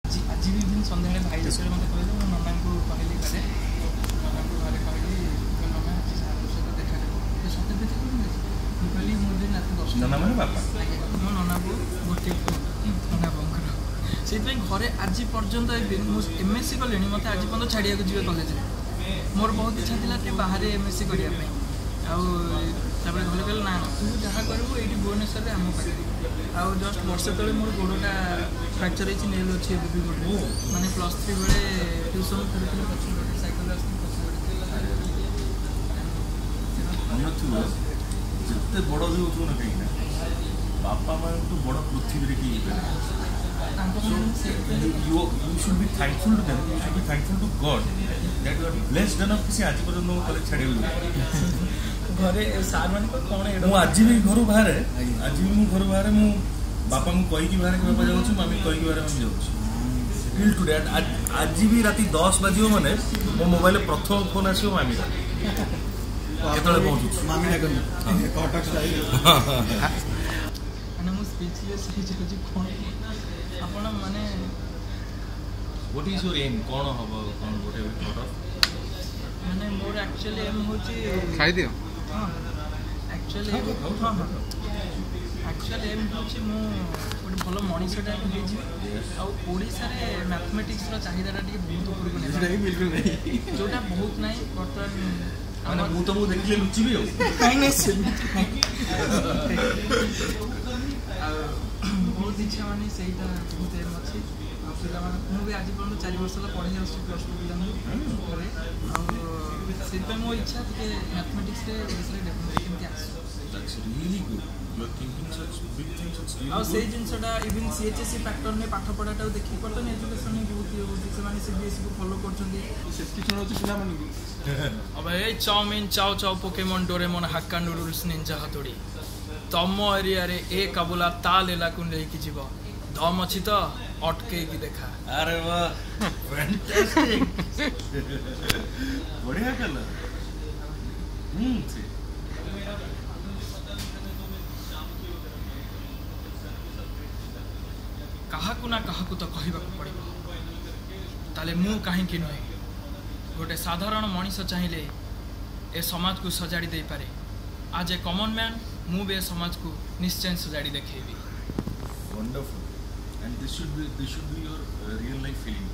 आज भी दिन सन्ध्या भाई जो मत कहले मो नना को कहली करे नना को घरे कहली नना सार सहित देखा तो सत्य देखा मुझे कहली मोर दिन रात 10 नना माने बापा मो नना को गोटे नना बंकर से घरे आज पर्यंत एमएससी कले मत आज पर्यंत छाड़िया जी कलेज मोर बहुत इच्छा थी बाहर एमएससी करने तापर घर कहले ना तू जहाँ करू ये भुवनेश्वर में आम पाखे आउ जस्ट वर्षे तले मोर गोड़ा फ्राक्चर होती नेल अच्छे भी गोटे माने +3 बेले ट्यूशन करूँ पछ सैकल जिते बड़ भी हो ना कहीं बापा माँ तो बड़ पृथ्वी की you should be thankful to them. You should be thankful to God that you are blessed enough कि आज पर्यंत मैं कॉलेज छाड़ी हुई घरे सार मान को कौन है मु आज भी घर बाहर आज भी मु घर बाहर मु बापा मु कहि कि बाहर के बापा जाउछु मम्मी कहि कि बाहर मम्मी जाउछु टिल टुडे आज भी राती 10 बजियो माने मो मोबाइल प्रथम फोन आसियो मम्मी केतले पहुंचु मम्मी ना कहि कॉन्टैक्ट चाहिए माने मु स्पीचलेस हिज कोन आपण माने व्हाट इज योर एम कोन हबो कोन गोटे थॉट माने मोर एक्चुअली एम होची खाइ दियो हां एक्चुअली हां हां एक्चुअली एम होची मु गोटे भलो मनीषटा हे जी आ ओडिसा रे मैथमेटिक्स रो चाहिदाटा टिके बहुत ऊपर को सेटा भी बिल्कुल नहीं जोटा बहुत नाही बर्तमान माने मु तो मु देखले लुचि भी हो नहीं नहीं बहुत इच्छा माने सेटा बहुत एम अच्छी पिला माने भी आज पर्यंत 4 वर्ष पढ़ी आसु +2 पिला घरे आ मो इच्छा थे मैथमेटिक्स रे ओडिसा डेवलप केमती आसु that's really good you are thinking such big things it's really a से जिंसटा इवन सीएचएससी पैटर्न में पाठ पढ़ाटा देखि परतन एजुकेशन बहुत होती से माने सीबीएसई को फॉलो करछंदी सब्सक्रिप्शन होची पिला माने अब ए चाउमिन चाउ चाउ पोकेमन डोरेमन हाक्का नूडल्स निंजा हातोड़ी तम एरिया रे ए काबुला ताल एलाकु लेकी जीव दम अछि त अटके की देखा अरे वाह फैंटास्टिक बढ़िया कला काहाकु ना काहाकु तो कहिबाकु पड़िबो ताले मु काहे कि नय गोटे साधारण मनीष चाहिए ए समाज को सजाड़ी दे पारे आज ए कॉमन मैन मु बे समाज को निश्चय सजाड़ी देखेबी wonderful and this should be your real life feeling